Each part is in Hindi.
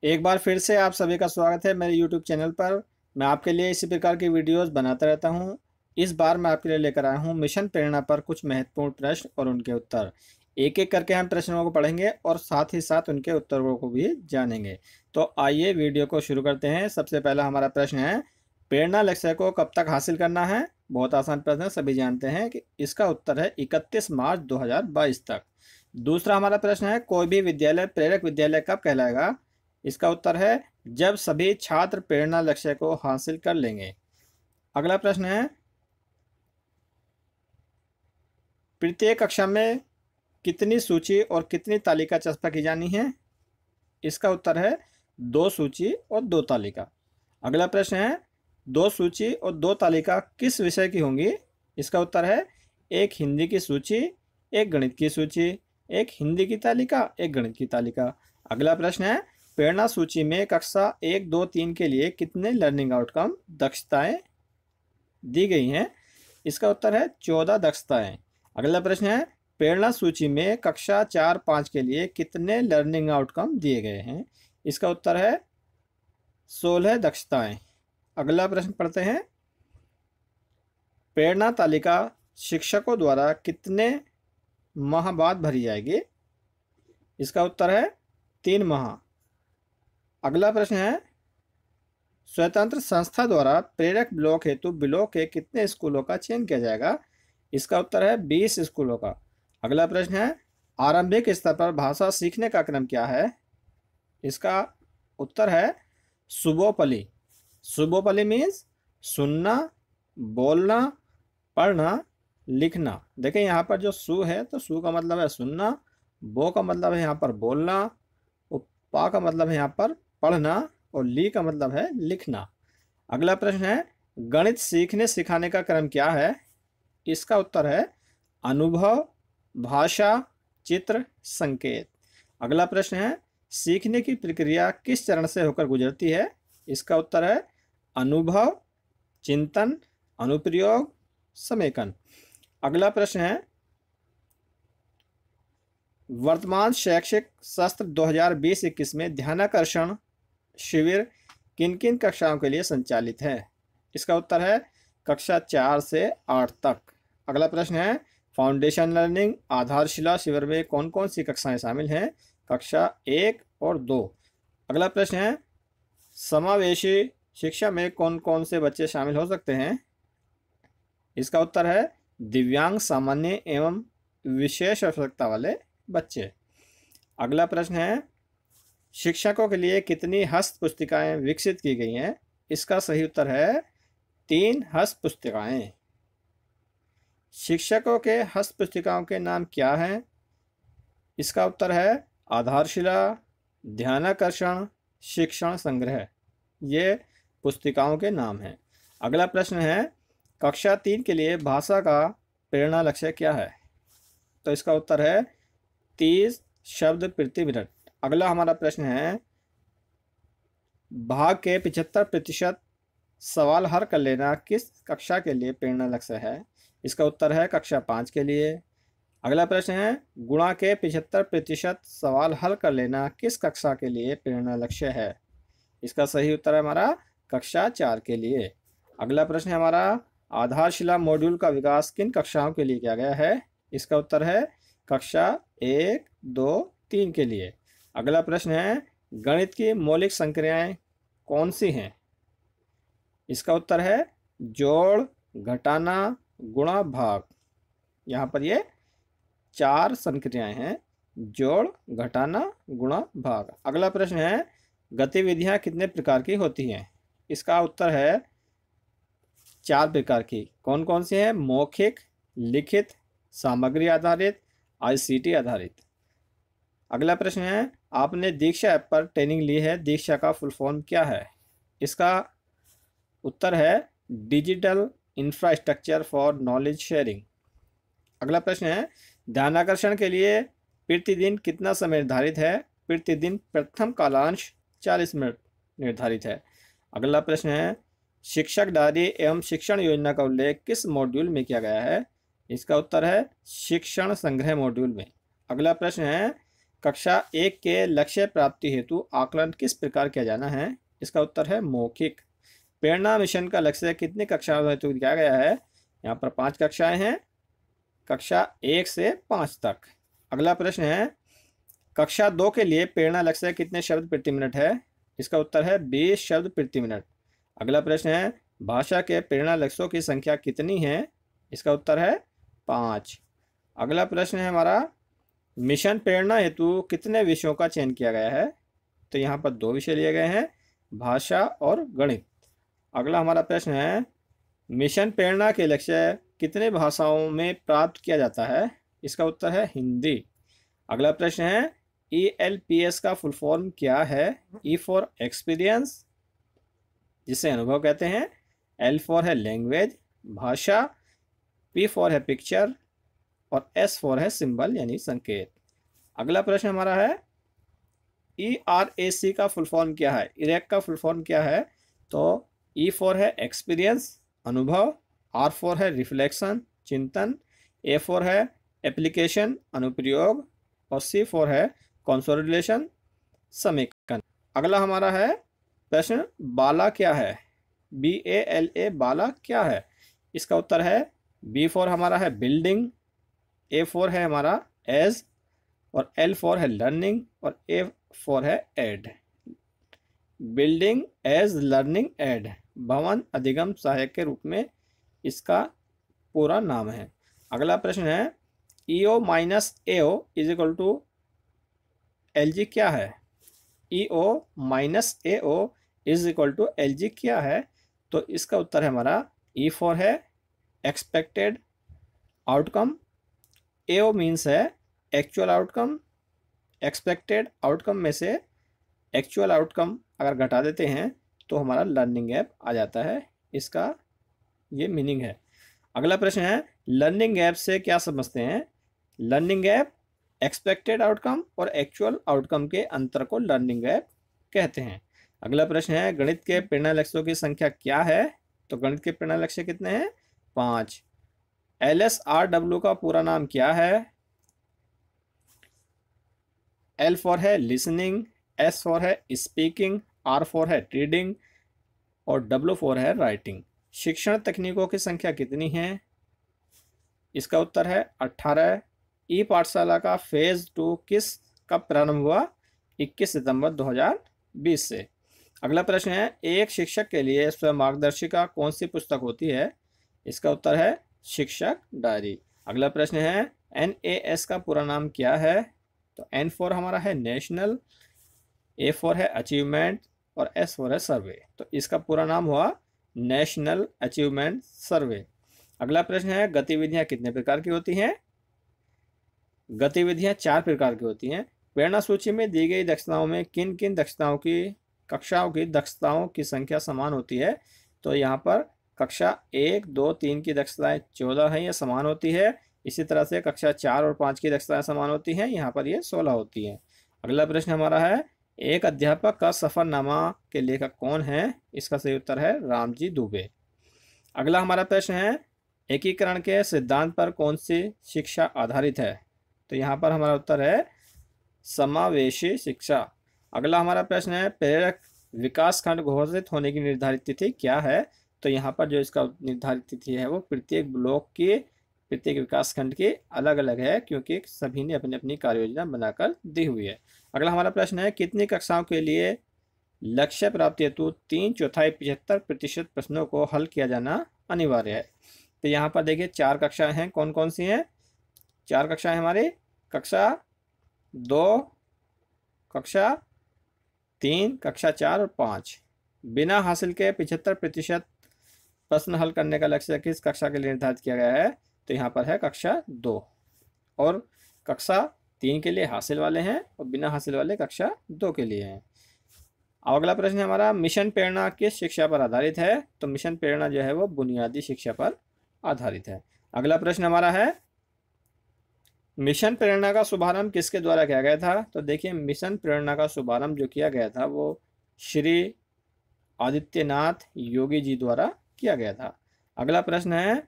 एक बार फिर से आप सभी का स्वागत है मेरे YouTube चैनल पर। मैं आपके लिए इसी प्रकार की वीडियोस बनाता रहता हूं। इस बार मैं आपके लिए लेकर आया हूं मिशन प्रेरणा पर कुछ महत्वपूर्ण प्रश्न और उनके उत्तर। एक एक करके हम प्रश्नों को पढ़ेंगे और साथ ही साथ उनके उत्तरों को भी जानेंगे। तो आइए वीडियो को शुरू करते हैं। सबसे पहला हमारा प्रश्न है, प्रेरणा लक्ष्य को कब तक हासिल करना है? बहुत आसान प्रश्न है, सभी जानते हैं कि इसका उत्तर है 31 मार्च 2022 तक। दूसरा हमारा प्रश्न है, कोई भी विद्यालय प्रेरक विद्यालय कब कहलाएगा? इसका उत्तर है जब सभी छात्र प्रेरणा लक्ष्य को हासिल कर लेंगे। अगला प्रश्न है, प्रत्येक कक्षा में कितनी सूची और कितनी तालिका चस्पा की जानी है? इसका उत्तर है 2 सूची और 2 तालिका। अगला प्रश्न है, 2 सूची और 2 तालिका किस विषय की होंगी? इसका उत्तर है एक हिंदी की सूची, एक गणित की सूची, एक हिंदी की तालिका, एक गणित की तालिका। अगला प्रश्न है, प्रेरणा सूची में कक्षा 1, 2, 3 के लिए कितने लर्निंग आउटकम दक्षताएं दी गई हैं? इसका उत्तर है 14 दक्षताएं। अगला प्रश्न है, प्रेरणा सूची में कक्षा 4, 5 के लिए कितने लर्निंग आउटकम दिए गए हैं? इसका उत्तर है 16 दक्षताएं। अगला प्रश्न पढ़ते हैं, प्रेरणा तालिका शिक्षकों द्वारा कितने माह बाद भरी जाएगी? इसका उत्तर है 3 माह। अगला प्रश्न है, स्वतंत्र संस्था द्वारा प्रेरक ब्लॉक हेतु ब्लॉक के कितने स्कूलों का चयन किया जाएगा? इसका उत्तर है 20 स्कूलों का। अगला प्रश्न है, आरंभिक स्तर पर भाषा सीखने का क्रम क्या है? इसका उत्तर है सुबोपली। सुबोपली मीन्स सुनना, बोलना, पढ़ना, लिखना। देखें यहाँ पर जो सु है तो सु का मतलब है सुनना, बो का मतलब है यहाँ पर बोलना, पा का मतलब है यहाँ पर पढ़ना और ली का मतलब है लिखना। अगला प्रश्न है, गणित सीखने सिखाने का क्रम क्या है? इसका उत्तर है अनुभव, भाषा, चित्र, संकेत। अगला प्रश्न है, सीखने की प्रक्रिया किस चरण से होकर गुजरती है? इसका उत्तर है अनुभव, चिंतन, अनुप्रयोग, समेकन। अगला प्रश्न है, वर्तमान शैक्षिक सत्र 2020-21 में ध्यानाकर्षण शिविर किन किन कक्षाओं के लिए संचालित है? इसका उत्तर है कक्षा 4 से 8 तक। अगला प्रश्न है, फाउंडेशन लर्निंग आधारशिला शिविर में कौन कौन सी कक्षाएं शामिल हैं? कक्षा 1 और 2। अगला प्रश्न है, समावेशी शिक्षा में कौन कौन से बच्चे शामिल हो सकते हैं? इसका उत्तर है दिव्यांग, सामान्य एवं विशेष आवश्यकता वाले बच्चे। अगला प्रश्न है, शिक्षकों के लिए कितनी हस्त पुस्तिकाएं विकसित की गई हैं? इसका सही उत्तर है 3 हस्त पुस्तिकाएं। शिक्षकों के हस्त पुस्तिकाओं के नाम क्या हैं? इसका उत्तर है आधारशिला, ध्यानाकर्षण, शिक्षण संग्रह। ये पुस्तिकाओं के नाम हैं। अगला प्रश्न है, कक्षा 3 के लिए भाषा का प्रेरणा लक्ष्य क्या है? तो इसका उत्तर है 30 शब्द प्रति मिनट। अगला हमारा प्रश्न है, भाग के 75% सवाल हल कर लेना किस कक्षा के लिए प्रेरणा लक्ष्य है? इसका उत्तर है कक्षा 5 के लिए। अगला प्रश्न है, गुणा के 75% सवाल हल कर लेना किस कक्षा के लिए प्रेरणा लक्ष्य है? इसका सही उत्तर है हमारा कक्षा 4 के लिए। अगला प्रश्न है हमारा, आधारशिला मॉड्यूल का विकास किन कक्षाओं के लिए किया गया है? इसका उत्तर है कक्षा 1, 2, 3 के लिए। अगला प्रश्न है, गणित की मौलिक संक्रियाएं कौन सी हैं? इसका उत्तर है जोड़, घटाना, गुणा, भाग। यहाँ पर ये 4 संक्रियाएं हैं, जोड़, घटाना, गुणा, भाग। अगला प्रश्न है, गतिविधियां कितने प्रकार की होती हैं? इसका उत्तर है 4 प्रकार की। कौन कौन सी हैं? मौखिक, लिखित, सामग्री आधारित, आईसीटी आधारित। अगला प्रश्न है, आपने दीक्षा ऐप पर ट्रेनिंग ली है, दीक्षा का फुल फॉर्म क्या है? इसका उत्तर है digital infrastructure for knowledge sharing. अगला प्रश्न है, ध्यानाकर्षण के लिए प्रतिदिन कितना समय निर्धारित है? प्रतिदिन प्रथम कालांश 40 मिनट निर्धारित है। अगला प्रश्न है, शिक्षक डायरी एवं शिक्षण योजना का उल्लेख किस मॉड्यूल में किया गया है? इसका उत्तर है शिक्षण संग्रह मॉड्यूल में। अगला प्रश्न है, कक्षा 1 के लक्ष्य प्राप्ति हेतु आकलन किस प्रकार किया जाना है? इसका उत्तर है मौखिक। प्रेरणा मिशन का लक्ष्य कितनी कक्षाओं हेतु दिया गया है? यहाँ पर 5 कक्षाएं हैं, कक्षा 1 से 5 तक। अगला प्रश्न है, कक्षा 2 के लिए प्रेरणा लक्ष्य कितने शब्द प्रति मिनट है? इसका उत्तर है 20 शब्द प्रति मिनट। अगला प्रश्न है, भाषा के प्रेरणा लक्ष्यों की संख्या कितनी है? इसका उत्तर है 5। अगला प्रश्न है हमारा, मिशन प्रेरणा हेतु कितने विषयों का चयन किया गया है? तो यहाँ पर 2 विषय लिए गए हैं, भाषा और गणित। अगला हमारा प्रश्न है, मिशन प्रेरणा के लक्ष्य कितने भाषाओं में प्राप्त किया जाता है? इसका उत्तर है हिंदी। अगला प्रश्न है, ELPS का फुल फॉर्म क्या है? E फॉर एक्सपीरियंस, जिसे अनुभव कहते हैं, L फॉर है लैंग्वेज, भाषा, P फॉर है पिक्चर और S फॉर है सिंबल यानी संकेत। अगला प्रश्न हमारा है, ERAC का फुल फॉर्म क्या है? इरेक का फुल फॉर्म क्या है? तो E फॉर है एक्सपीरियंस, अनुभव, R फॉर है रिफ्लेक्शन, चिंतन, A फॉर है एप्लीकेशन, अनुप्रयोग और C फॉर है कंसोलिडेशन, समेकन। अगला हमारा है प्रश्न, बाला क्या है? BALA, बाला क्या है? इसका उत्तर है, B फॉर हमारा है बिल्डिंग, A फॉर है हमारा एज और L फॉर है लर्निंग और A फॉर है aid. Building, as, learning, aid, भवन अधिगम सहायक के रूप में इसका पूरा नाम है। अगला प्रश्न है, EO minus AO is equal to LG क्या है? EO minus AO is equal to LG क्या है? तो इसका उत्तर है हमारा E फॉर है एक्सपेक्टेड आउटकम, AO मीन्स है एक्चुअल आउटकम। एक्सपेक्टेड आउटकम में से एक्चुअल आउटकम अगर घटा देते हैं तो हमारा लर्निंग गैप आ जाता है, इसका ये मीनिंग है। अगला प्रश्न है, लर्निंग गैप से क्या समझते हैं? लर्निंग गैप एक्सपेक्टेड आउटकम और एक्चुअल आउटकम के अंतर को लर्निंग गैप कहते हैं। अगला प्रश्न है, गणित के प्रेरणा लक्ष्यों की संख्या क्या है? तो गणित के प्रेरणा लक्ष्य कितने हैं? 5। LSRW का पूरा नाम क्या है? L फॉर है लिसनिंग, S फॉर है स्पीकिंग, R फॉर है रीडिंग और W फॉर है राइटिंग। शिक्षण तकनीकों की संख्या कितनी है? इसका उत्तर है 18। ई पाठशाला का फेज 2 किस कब प्रारंभ हुआ? 21 सितंबर 2020 से। अगला प्रश्न है, एक शिक्षक के लिए स्वयं मार्गदर्शिका कौन सी पुस्तक होती है? इसका उत्तर है शिक्षक डायरी। अगला प्रश्न है, NAS का पूरा नाम क्या है? तो N फॉर हमारा है नेशनल, A फॉर है अचीवमेंट और S फॉर है सर्वे। तो इसका पूरा नाम हुआ नेशनल अचीवमेंट सर्वे। अगला प्रश्न है, गतिविधियां कितने प्रकार की होती हैं? गतिविधियां 4 प्रकार की होती हैं। प्रेरणा सूची में दी गई दक्षताओं में किन किन कक्षाओं की दक्षताओं की संख्या समान होती है? तो यहाँ पर कक्षा 1, 2, 3 की दक्षताएं 14 हैं, ये समान होती है। इसी तरह से कक्षा 4 और 5 की दक्षताएं समान होती हैं, यहाँ पर ये 16 होती हैं। अगला प्रश्न हमारा है, एक अध्यापक का सफरनामा के लेखक कौन है? इसका सही उत्तर है रामजी दुबे। अगला हमारा प्रश्न है, एकीकरण के सिद्धांत पर कौन सी शिक्षा आधारित है? तो यहाँ पर हमारा उत्तर है समावेशी शिक्षा। अगला हमारा प्रश्न है, प्रेरक विकास खंड घोषित होने की निर्धारित तिथि क्या है? तो यहाँ पर जो इसका निर्धारित तिथि है वो प्रत्येक ब्लॉक की, प्रत्येक विकास खंड की अलग अलग है, क्योंकि सभी ने अपनी अपनी कार्य योजना बनाकर दी हुई है। अगला हमारा प्रश्न है, कितनी कक्षाओं के लिए लक्ष्य प्राप्ति हेतु 3/4 75% प्रश्नों को हल किया जाना अनिवार्य है? तो यहाँ पर देखिए 4 कक्षाएं हैं, कौन कौन सी हैं? 4 कक्षाएं हमारी, कक्षा 2, कक्षा 3, कक्षा 4 और 5। बिना हासिल के 75% प्रश्न हल करने का लक्ष्य किस कक्षा के लिए निर्धारित किया गया है? तो यहाँ पर है कक्षा 2 और कक्षा 3 के लिए हासिल वाले हैं और बिना हासिल वाले कक्षा 2 के लिए हैं। अगला प्रश्न है हमारा, मिशन प्रेरणा किस शिक्षा पर आधारित है? तो मिशन प्रेरणा जो है वो बुनियादी शिक्षा पर आधारित है। अगला प्रश्न हमारा है, मिशन प्रेरणा का शुभारंभ किसके द्वारा किया गया था? तो देखिए मिशन प्रेरणा का शुभारंभ जो किया गया था वो श्री आदित्यनाथ योगी जी द्वारा किया गया था। अगला प्रश्न है,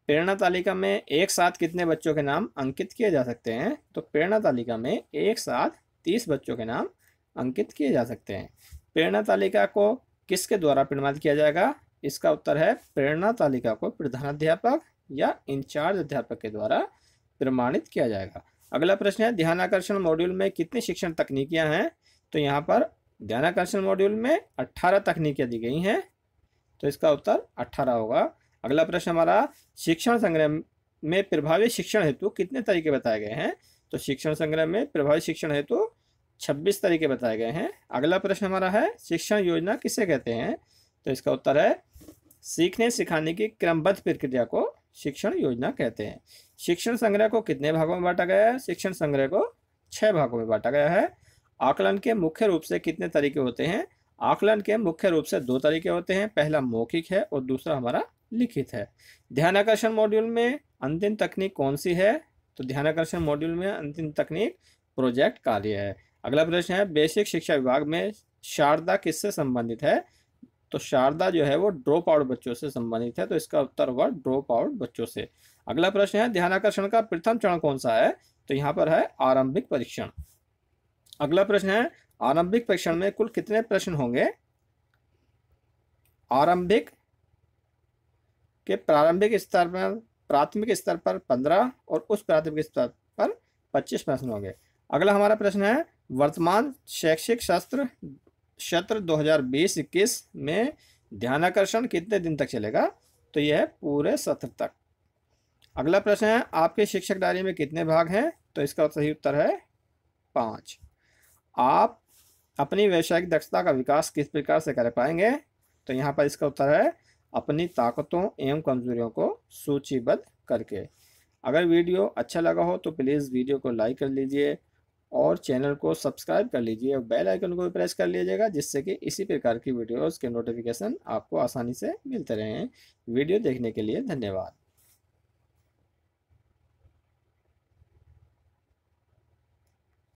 प्रेरणा तालिका में एक साथ कितने बच्चों के नाम अंकित किए जा सकते हैं? तो प्रेरणा तालिका में एक साथ 30 बच्चों के नाम अंकित किए जा सकते हैं। प्रेरणा तालिका को किसके द्वारा प्रमाणित किया जाएगा? इसका उत्तर है प्रेरणा तालिका को प्रधानाध्यापक या इंचार्ज अध्यापक के द्वारा प्रमाणित किया जाएगा। अगला प्रश्न है, ध्यानाकर्षण मॉड्यूल में कितनी शिक्षण तकनीकियां हैं? तो यहाँ पर ध्यानाकर्षण मॉड्यूल में 18 तकनीकें दी गई हैं, तो इसका उत्तर 18 होगा। अगला प्रश्न हमारा, शिक्षण संग्रह में प्रभावी शिक्षण हेतु कितने तरीके बताए गए हैं? तो शिक्षण संग्रह में प्रभावी शिक्षण हेतु 26 तरीके बताए गए हैं। अगला प्रश्न हमारा है, शिक्षण योजना किसे कहते हैं? तो इसका उत्तर है सीखने सिखाने की क्रमबद्ध प्रक्रिया को शिक्षण योजना कहते हैं। शिक्षण संग्रह को कितने भागों में बांटा गया है? शिक्षण संग्रह को 6 भागों में बांटा गया है। आकलन के मुख्य रूप से कितने तरीके होते हैं? आकलन के मुख्य रूप से 2 तरीके होते हैं, पहला मौखिक है और दूसरा हमारा लिखित है। ध्यानाकर्षण मॉड्यूल में अंतिम तकनीक कौन सी है? तो ध्यानाकर्षण मॉड्यूल में अंतिम तकनीक प्रोजेक्ट कार्य है। अगला प्रश्न है, बेसिक शिक्षा विभाग में शारदा किससे संबंधित है? तो शारदा जो है वो ड्रॉप आउट बच्चों से संबंधित है, तो इसका उत्तर होगा ड्रॉप आउट बच्चों से। अगला प्रश्न है, ध्यानाकर्षण का प्रथम चरण कौन सा है? तो यहाँ पर है आरंभिक परीक्षण। अगला प्रश्न है, आरंभिक परीक्षण में कुल कितने प्रश्न होंगे? आरंभिक के प्रारंभिक स्तर पर, प्राथमिक स्तर पर 15 और उच्च प्राथमिक स्तर पर 25 प्रश्न होंगे। अगला हमारा प्रश्न है, वर्तमान शैक्षिक सत्र 2020-21 में ध्यानाकर्षण कितने दिन तक चलेगा? तो यह है पूरे सत्र तक। अगला प्रश्न है, आपके शिक्षक डायरी में कितने भाग हैं? तो इसका सही उत्तर है 5। आप अपनी व्यावसायिक दक्षता का विकास किस प्रकार से कर पाएंगे? तो यहाँ पर इसका उत्तर है अपनी ताकतों एवं कमजोरियों को सूचीबद्ध करके। अगर वीडियो अच्छा लगा हो तो प्लीज़ वीडियो को लाइक कर लीजिए और चैनल को सब्सक्राइब कर लीजिए और बेल आइकन को भी प्रेस कर लीजिएगा, जिससे कि इसी प्रकार की वीडियोस के नोटिफिकेशन आपको आसानी से मिलते रहें। वीडियो देखने के लिए धन्यवाद।